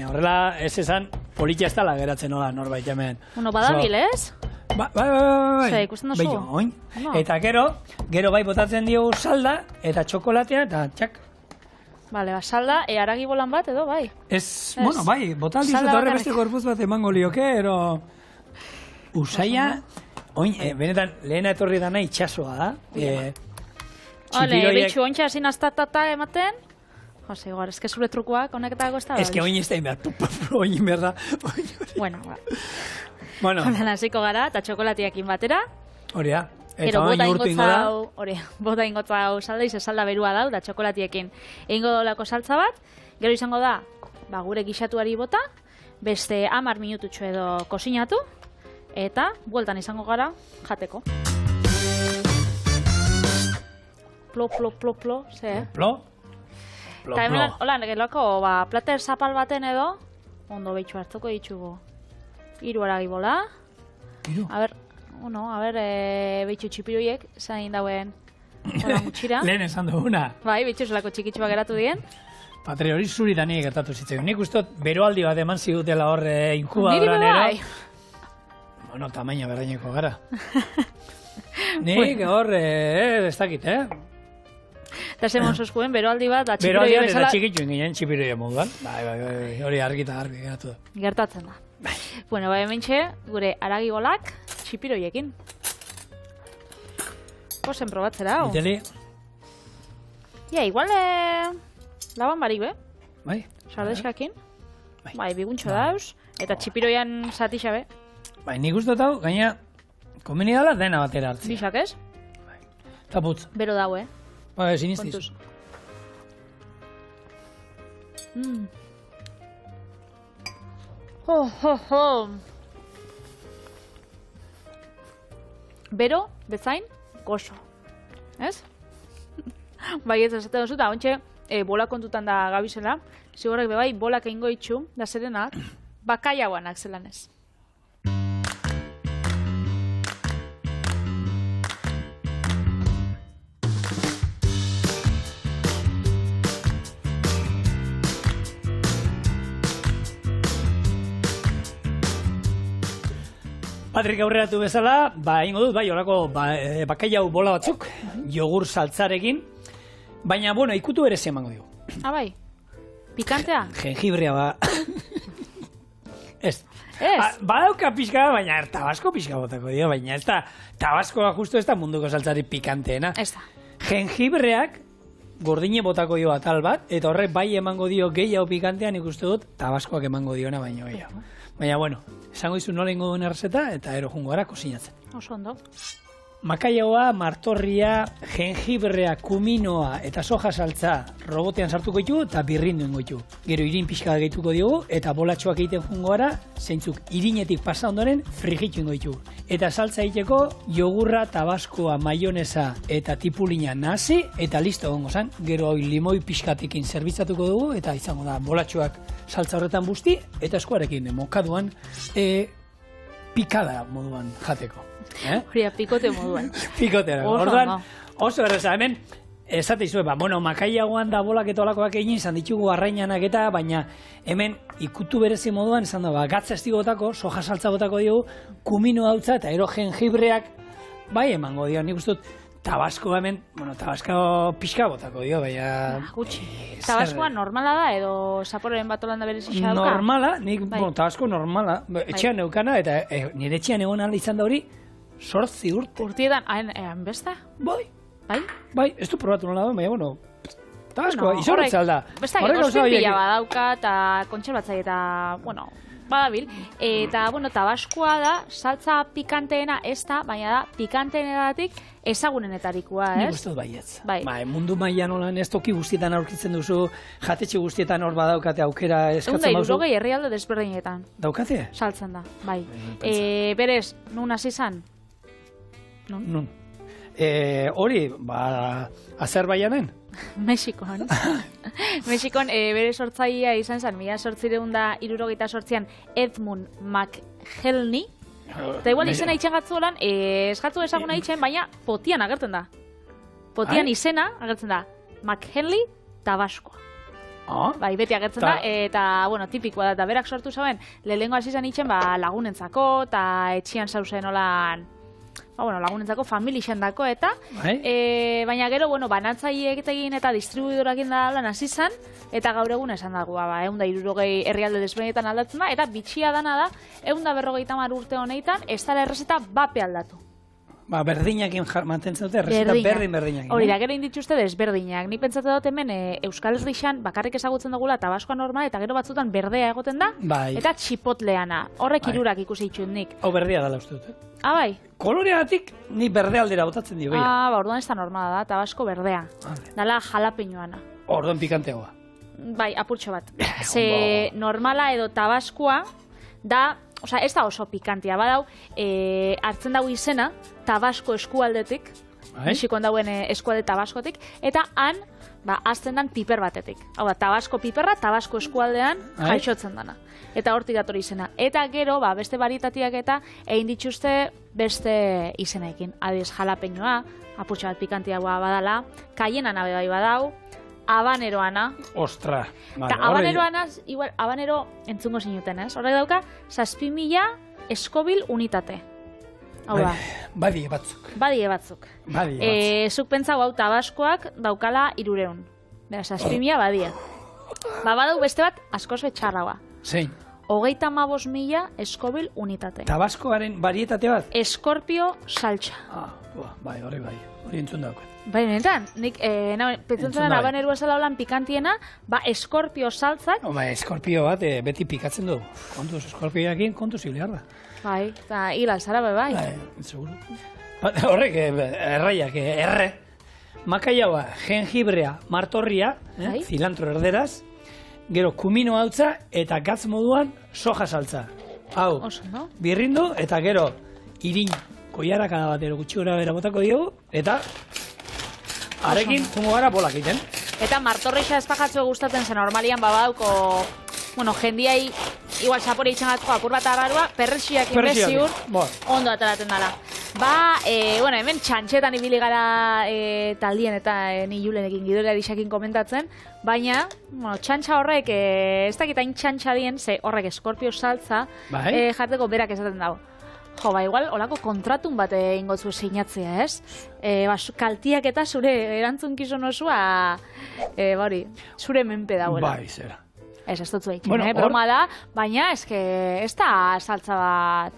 Horrela, ez esan... politia ez dala geratzen nola norbait hemen. Bueno, badabil, ez? Bai. Zer, ikusten duzu? Bello, oin. No. Eta gero bai botatzen diogu salda, eta txokolatea, eta txak. Bale, salda, haragi bolan bat edo, bai? Bueno, bai, botaldi Salda zut horre bakarrik. beste gorpuz bat emango lioke, ero... Usaia, oin, benetan, lehena etorri dana itxasoa da. Bitxu, ontsa hasi naztatata ematen. Jose, igual, eske zure trukoak, honek eta dago ez da. Eske oin ez da inbehar, oin behar da. Bueno, ba. Bueno. Hola, hasiko gara, eta txokolatiakin batera. Hori da. Eta Ero, oin urtu ingo da. Bota ingotza hau salda, ize salda berua dau, da txokolatiekin egingo dolako saltza bat. Gero izango da, gure gixatuari bota, beste 10 minututxo edo kosinatu, eta bueltan izango gara jateko. Plo, plo, plo, plo, ze, Plo? Plo, Eta hemen, plo. hola, gelako, plater zapal baten edo, ondo behitxu hartuko ditugu. 3 haragi bola. Hiru? A ber, behitxu txipiroiek, zain dauen, hola mutxira. Lehen esan duguna. Bai, behitxu zelako txikitxua geratu dien. Patri, hori zuri da nire gertatu zitzen. Nik ustot, beroaldi bat eman zigutela hor Niri inkubadoran bai. Bueno, tamaina berdaineko gara. Nik hor, ez dakit, Eta zemon zuzkuen, beroaldi bat, da Beroaldi txipiroi bat eta bezala txikitxuen ginen txipiroia moduan. Bai, hori argi eta garbi geratu da. gertatzen da. Bueno, bai hementxe, gure haragi bolak txipiroiekin. Posen probatzera, hau. Iteli, Ja, igual, laban barik, be? bai? Sardeskakin. Bai. Bai, biguntxo dauz. Eta txipiroian zatixa, be? Bai, nik uste hau, gaina, komeni dala dena batera hartzea. Bisak, ez? Eta putz, Bero dau, bai, sinistiz. Kontuz. Bero, bezain, gozo. Ez? Bai, ez esate duzu, eta ontxe, bola kontutan da gabizela, zigorrek bebai, bolak egingo itxu, da zerenak, bakaiauanak zelan ez. Patrik aurreratu bezala, ingo dut, bai, horako bakaiau bola batzuk, jogur saltzarekin, baina, bueno, ikutu ere emango dugu. Ah, bai, pikantea? Jengibrea ba... Ez. Ez? Badauka pixka, baina tabasko pixka botako dio, baina ez da, tabaskoa justu ez da munduko saltzari pikanteena. Ez da. Jengibreak gordine botako dio atal bat, eta horrek bai emango dio gehiago pikantean ikuste dut, tabaskoak emango diona baino gehiago. Baina, bueno, esango dizu nola ingo duen errezeta, eta ero jungo gara kosinatzen. Oso ondo. Makaiaoa, martorria, jengibrea, kuminoa eta soja saltza robotean sartuko ditu eta birrindu ingo ditu. Gero irin pixka gehituko diogu eta bolatxoak egiten jungo gara, zeintzuk irinetik pasa ondoren frigitu ingo ditu. Eta saltza egiteko jogurra, tabaskoa, maionesa eta tipulina nahasi eta listo egongo zen. Gero limoi pixkatekin zerbitzatuko dugu eta izango da bolatxoak saltza horretan busti eta eskuarekin mokaduan pikada moduan jateko. Horia, pikote moduan. Pikotera. Orduan, oso erreza, hemen, esate izue, bueno, makaiagoan da bolak eta olakoak egin, izan ditugu arrainanak eta, baina hemen ikutu berezi moduan, izan da, gatza estigotako, soja saltza botako diogu, kumino hautza eta ero jengibreak, bai emango dio, nik uste dut, tabasko hemen, bueno, tabasko pixka botako dio, baina... Gutxi. Tabaskoa normala da, edo zaporren bat olanda berez isa dauka? Normala, nik, bueno, tabasko normala, etxean neukana, eta nire etxean egon alda izan da hori, 8 urte. Urtietan, hain besta? Bai. Bai? Ez du probatu nola da, baina, bueno, tabaskoa, Bueno, izorretza alda. Besta, ospin pila badauka, eta kontserbatzai eta, bueno, badabil. Eta, bueno, tabaskoa da, saltza pikanteena ez da, baina da, pikanteenetatik ezagunenetarikoa, ez? Nik uste dut baietz. Bai. Mundu mailan olan ez toki guztietan aurkitzen duzu, jatetxe guztietan hor badaukate aukera eskatzen bauzu. 160 herrialde desberdinetan. Daukate? Saltzen da, bai. Berez, nun hasi zan? Nun. Hori, Azerbaijanen? Mexikon. Mexikon bere sortzailea izan zen, 1868an Edmund McHenry. Eta igual izena itxen gatzuelan, eskatzu ezaguna itxen, baina potian agertzen da. Potian izena agertzen da. McHenry Tabaskoa. Bai, beti agertzen da, eta, bueno, tipikoa da, eta berak sortu zauen, lehengo hasi zen itzen, lagunentzako, eta etxian zauzen olan, lagunentzako, familixendako, eta, baina gero, banatzaileek egin eta distribuidorak da lan hasi zen, eta gaur egun esan dago, 160 herrialde desberdinetan aldatzen da, eta bitxia dana da, 150 urte honetan, ez dela errezeta bape aldatu. Berdinakin mantentzen dute, errezeta berdinakin. Hori da, gero indituzte desberdinak. Ni pentsatu dut hemen Euskal Herrixan bakarrik ezagutzen dugula tabaskoa normal, eta gero batzutan berdea egoten da, eta txipotleana. Horrek hirurak ikusi ditut nik. Hau berdea dela uste dut. Bai. Koloreagatik ni berde aldera botatzen dio. Orduan ez da normala da, tabasko berdea. Dala jalapeñoana. Orduan pikanteagoa. Bai, apurtxo bat. Ze normala edo tabaskoa da, ez da oso pikantia, badau, hartzen dago izena, Tabasko eskualdetik, Mexikon dauen eskualde Tabaskotik, eta han, azten dan piper batetik. Hau da, Tabasko piperra, Tabasko eskualdean jaixotzen dana. Eta hortik dator izena. Eta gero, beste baritatiak eta egin dituzte beste izenekin. Adiz, jalapeñoa, apurtxo bat pikantiagoa badala, kaienan abe bai badau, habaneroana. Ostra. Eta habaneroana, igual, habanero entzungo zinuten, ez? Horrek dauka, 7.000 eskobil unitate. Hau da. Badie batzuk. Zuk pentsau hau tabaskoak daukala 300. Beraz, 7.000 badia. Badau beste bat, askoz betxarragoa. Zein? 35.000 eskobil unitate. Tabaskoaren barietate bat? Eskorpio saltsa. Hori entzun daukat. Bai, benetan, nik pentsatzen da habanerua zela holan pikantiena, eskorpio saltzak. Eskorpio bat beti pikatzen du. Kontuz, eskorpioakin kontuz hilear da. Bai, eta hilal zara bai. Seguro. Horrek, erraiak, erre. Makaiaua, jengibrea, martorria, cilantro erderaz, gero kumino hautza eta gatz moduan soja saltza. Hau, birrindu eta gero irin koiarakada bat gutxi gora bera botako diogu, eta arekin jungo gara bolak egiten. Eta martorrixa ez pajatzu gustatzen zen normalian babauko, jendiai igual sapore itxangatko apur bat agarua, perrexiak inbeziur, ondo ataraten dala. Hemen txantxetan ibili gara taldien eta ni Julenekin gidorea dixakin komentatzen, baina, txantxa horrek, ez dakitain txantxa dien, ze horrek eskorpio saltza, jarteko berak esaten dago. Igual, holako kontratun bat ingotzu sinatzea, ez? Kaltiak eta zure erantzunkizun osua, zure menpe dauela. Bai, zera. Ez dut zuaikin, broma da, baina ez da saltza bat...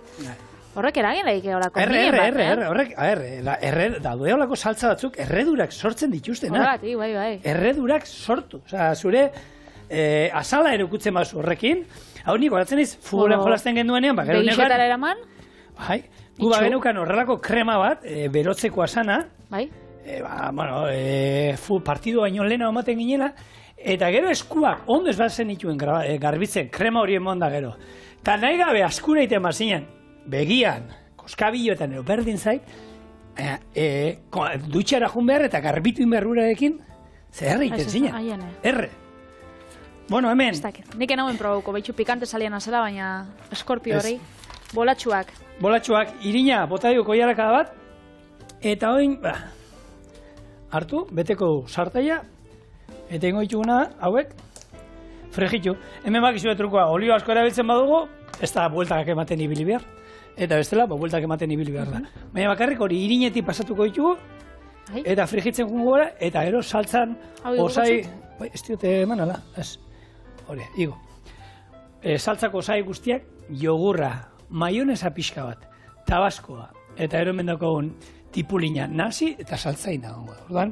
Horrek eragin lehike horako Horrek, daude horako saltza batzuk, erredurak sortzen dituztena. Bai. Erredurak sortu. Zure azala erukutzen bazu horrekin, hau nik horatzen iz, futbolean jolazten genduenean, begixetara eraman? Bai, gu genukan horrelako krema bat, berotzeko asana, partidu baino lehena ematen ginela, eta gero eskuak ondo ez bat zen dituen garbitzen, krema horien monda gero. Eta nahi gabe askura iten bazinen, begian, koskabiloetan ero berdin zait, dutxara jun behar eta garbitu inberrurarekin, zer iten zinen. Erre. Bueno, hemen. Nik enauen probauko, behitxu pikante salian azela, baina eskorpio hori. Bolatxuak. Irina, bota dugu koiarakada bat, eta oin, hartu, beteko sartaia, eta ingo dituguna, hauek, frejitu. Hemen bakizu trukoa, olio asko erabiltzen badugu, ez da bueltak ematen ibili behar, eta bestela, bueltak ematen ibili behar da. Baina bakarrik hori irinetik pasatuko ditugu, eta frijitzen jungo gara, eta ero saltzan, osai, ez diote eman ala, ez, hori, igo. Saltzako osai guztiak, jogurra, maionesa pixka bat, tabaskoa, eta ero mendakogun tipulina nasi eta saltzaina. Orduan,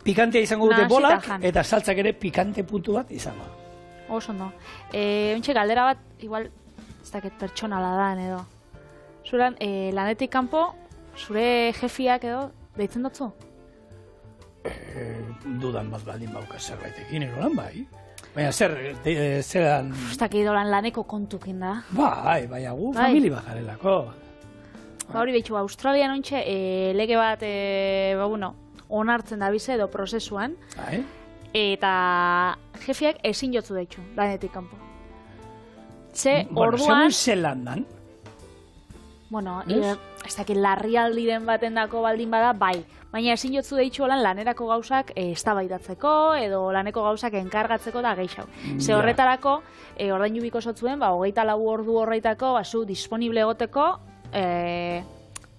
pikantea izango dute bolak, eta saltzak ere pikante puntu bat izango. Oso no. Ontxe galdera bat, igual, ez dakit pertsonala da, edo. Zuran, lanetik kanpo, zure jefiak edo, deitzen dutzu? Dudan bat baldin bauka zerbaitekin, erolan bai. Baina zeran... Uztak idolan laneko kontukin da. Bai, gu famili bajarelako. Hori behitxu, Australian ontxe, lege bat, onartzen da bize edo prozesuan. Eta jefiak ezin jotzu daitxu, lanetik kanpo. Ze, orduan... Segun zelandan. ez dakit larrialdiren baten dako baldin bada, bai. Baina ezin jotzu deitxu olan lanerako gauzak eztabaidatzeko edo laneko gauzak enkargatzeko da gehiago. Ze horretarako, ordaindu biko zotzuen, 24 ordu horreitako, zu disponible egoteko,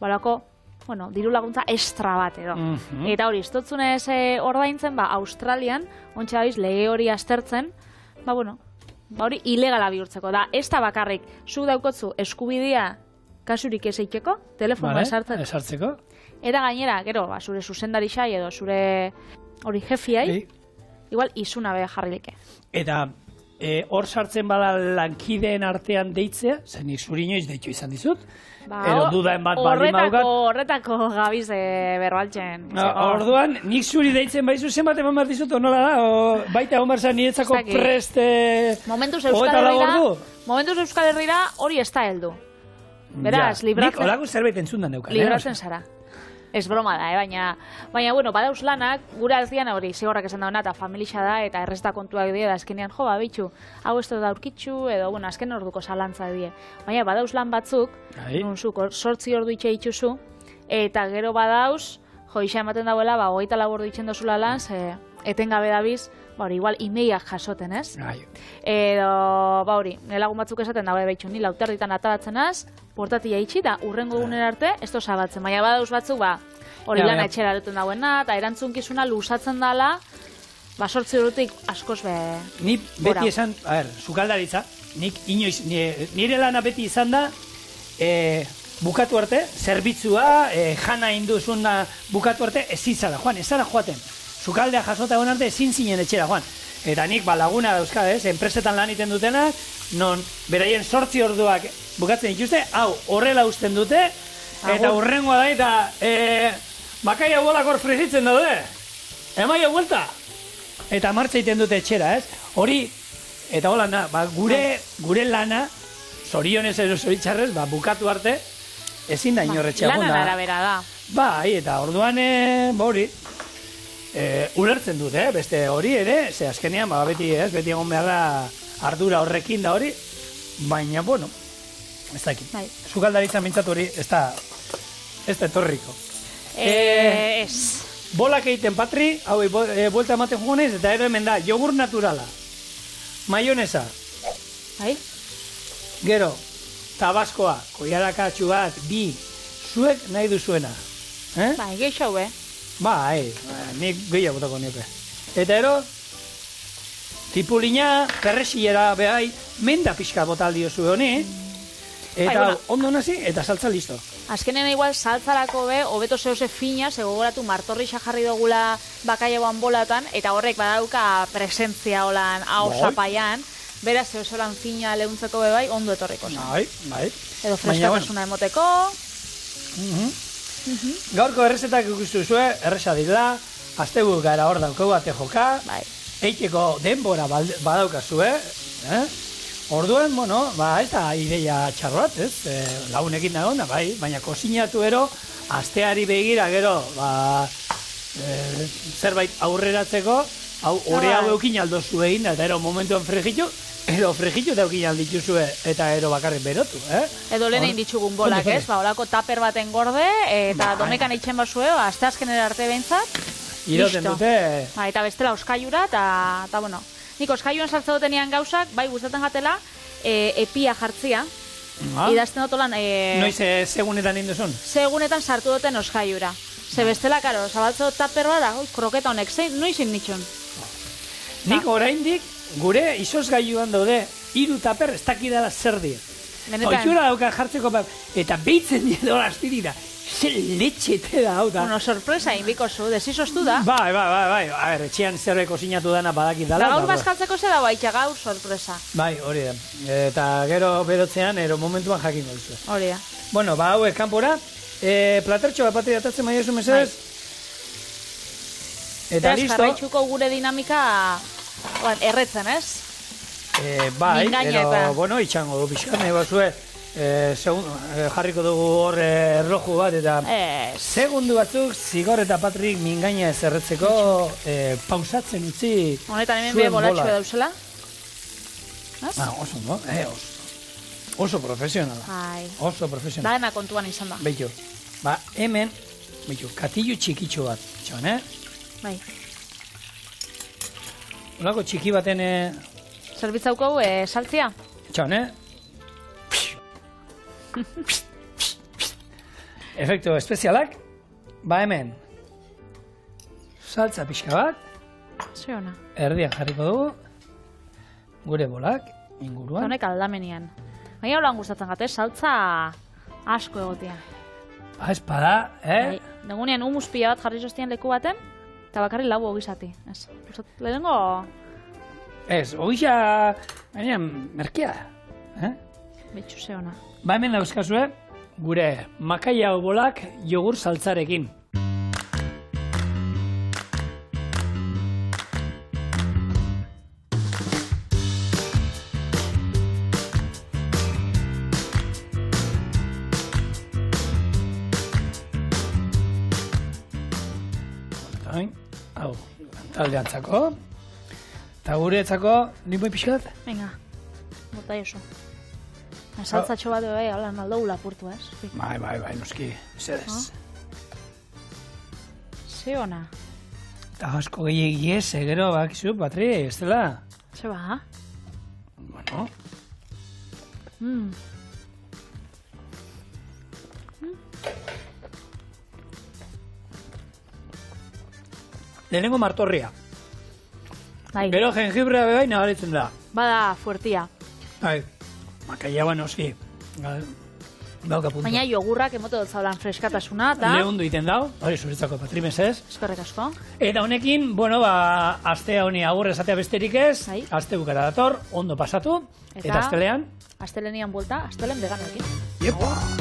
balako, bueno, diru laguntza extra bat edo. Eta hori, ez dotzunez ordaintzen, Australian, ontsa dabiz, lege hori aztertzen, hori ilegala bihurtzeko da. Ez da bakarrik, zu daukotzu eskubidea kasurik ez eiteko, telefonoa esartzeko. Eta gainera, gero, zure zuzendari xai edo zure hori jefiai, igual izuna beha jarrilike. Eta hor sartzen bada lankideen artean deitzea, zen nik zuri inoiz deitu izan dizut, ero dudaen bat baldin baukat. Horretako gabiz berbaltzen. Orduan, nik zuri deitzen baizu zenbat eman behar dizut, nola da? Baita egon behar niretzako preste... Momentuz Euskal Herrira hori ez da heldu. Beraz, libratzen... Nik olako zerbait entzundan neukan. Libratzen zara. Ez broma da, baina, bueno, badauz lanak, gure alzian hori, zigorrak esan dauna, eta familixa da, eta errezta kontuak dira, da azkenean, bitxu, hau ez da urkitxu, edo, azken orduko zalantza die. Baina, badauz lan batzuk, nunzuk, 8 ordu itxe itxuzu, eta gero badauz, isa ematen dauela, 24 ordu itxen dozula lan, etengabe dabiz, igual imeiak jasoten, ez? Edo, hori, lagun batzuk esaten dago behitxu, ni lauterditan ataratzen az, portatia itxi, da urrengo gunen arte, ez doza batzen. Baina badauz batzuk, hori lana etxera duten dagoena, eta erantzunkizuna lusatzen dala, 8 ordutik askoz Ni beti esan, sukaldaritza, nik inoiz, nire lana beti izan da, bukatu arte, zerbitzua, jana induzuna bukatu arte, ez zara, Juan, ez zara joaten. Sukaldea jasota egon arte ezin zinen etxera, Juan. Eta nik laguna dauzka, enpresetan lan iten dutenak, non beraien 8 orduak bukatzen dituzte, hau horrela usten dute, eta hurrengoa da, eta bakaia bolak hor frigitzen daude. Emaia vuelta. Eta martza iten dute etxera, ez? Hori, eta hola, gure lana, zorionez edo zoritxarrez, bukatu arte, ezin da inorretxea. Lanan arabera da. Bai, eta orduan, hori, ulertzen dut, beste hori ere, ze azkenean, beti egon behar da ardura horrekin da hori, baina, bueno, ez da ekin. Sukaldaritza mintzatu hori, ez da etorriko. Ez. Bolak egiten patri, hau, buelta ematen jugonez, eta ero hemen da, jogur naturala, maionesa, gero, tabaskoa, koiarakatxu bat, bi, zuek nahi duzuena. Bai, geixau, nik gehiago botako nioke. Eta ero, tipulina, perrexillera behai, menda pixka botaldio zuen honi, eta ondo nazi, eta saltza listo. Azkenen igual saltzarako hobeto zehoze fina, gogoratu martorrixa jarri dugula bakaiagoan bolatan, eta horrek badauka presentzia holan hau zapaian, beraz zehoze holan fina lehuntzeko bai, ondo etorriko zen. Bai. Edo freskatasuna emoteko. Gaurko errezetak ikustu zuen, erreza dira, astegu gara hor daukau bate joka, eiteko denbora badaukazue, orduan, ez da ideia txarrat, lagunekin da onda, baina kozinatu ero, asteari begira gero, zerbait aurreratzeko, hau hori hau eukin aldo zuen, eta ero momentuan fregitu, edo fregitu eta eukin aldituzue, eta ero bakarrik berotu, Edo lehen ditugun bolak, ez? Olako taper baten gorde, eta domekan eitzen basue, azte azkenera arte behintzat, iroten dute. Eta bestela oskaiura, eta bueno, nik oskaiuan sartze dutenian gauzak, bai gustatzen jatela, epia jartzia, idazten dut olan... Noiz segunetan induzun? Segunetan sartu duten oskaiura. Ze bestela, karo, zabaltze dut taper bada, kroketa honek, noizin nitxon. Nik oraindik, gure izozgailuan daude, 3 taper ez dakidala zer dira. Oitura dauka jartzeko, eta behitzen dira dola astirira. Zer letxete da, hau da. Bueno, sorpresa inbiko zu, desizoztu da. Bai. A ber, etxean zerbait kozinatu dana badakit dala. Da gaur bazkaltzeko zer da baitxa gaur sorpresa. Bai, hori da. Eta gero berotzean, momentuan jakingo duzu. Hori da. Bueno, hauek kanpora. Platertxo bat patri datatzen maiozu mesedez. Eta listo. Jarraitzuko gure dinamika erretzen, ez? Bai, ero, itxango du pixkan, nahi bazue, jarriko dugu hor erloju bat, eta segundu batzuk, Zigor eta Patrik mingaina ez erretzeko pausatzen utzi zuen bola. Honetan hemen bie bolatxo dauzela? Oso, no? Oso profesionala. Bai. Oso profesionala. Da dena kontuan izan da. Beitu, hemen, katillu txikitxo bat, txon, Bai. Olako txiki baten, Zerbitzauko saltzia? txon, Efektu espezialak, hemen, saltza pixka bat, Ze ona. erdian jarriko dugu, gure bolak, inguruan. Honek aldamenian. Baina holan gustatzen gate, saltza asko egotia. Espada, Bai. Negunean humus pila bat jarri zoztien leku baten, eta bakarri lau ogizati. Ez, lehenengo... Ez, ogisa, baina merkea, Betxu ze ona. Hemen dauzkazue, gure makaia bolak jogur saltzarekin. Hau, taldeantzako. Eta guretzako, limoi pixkat? Venga, bota oso. Saltzatxo bat bai, hola, naldo lapurtu, ez? Bai, noski, zedez. Ze ona. Eta asko gehiagi ez, gero, bakizu, Patri, ez dela? Ze ba? Bueno. Lehenengo martorria. Bai. Gero jengibrea bai nabaritzen da. Bada fuertia. Bai, makaia ba noski. Dauka puntu. Baina jogurrak emoto dut zaulan freskatasuna, eta... Lehundu iten dau, hori zuretzako patrimesez. Eskerrik asko. Eta honekin, aste honi agur esatea besterik ez, Bai. aste bukara dator, ondo pasatu, eta astelean. Astelenian buelta, astelen veganoekin. Iepa!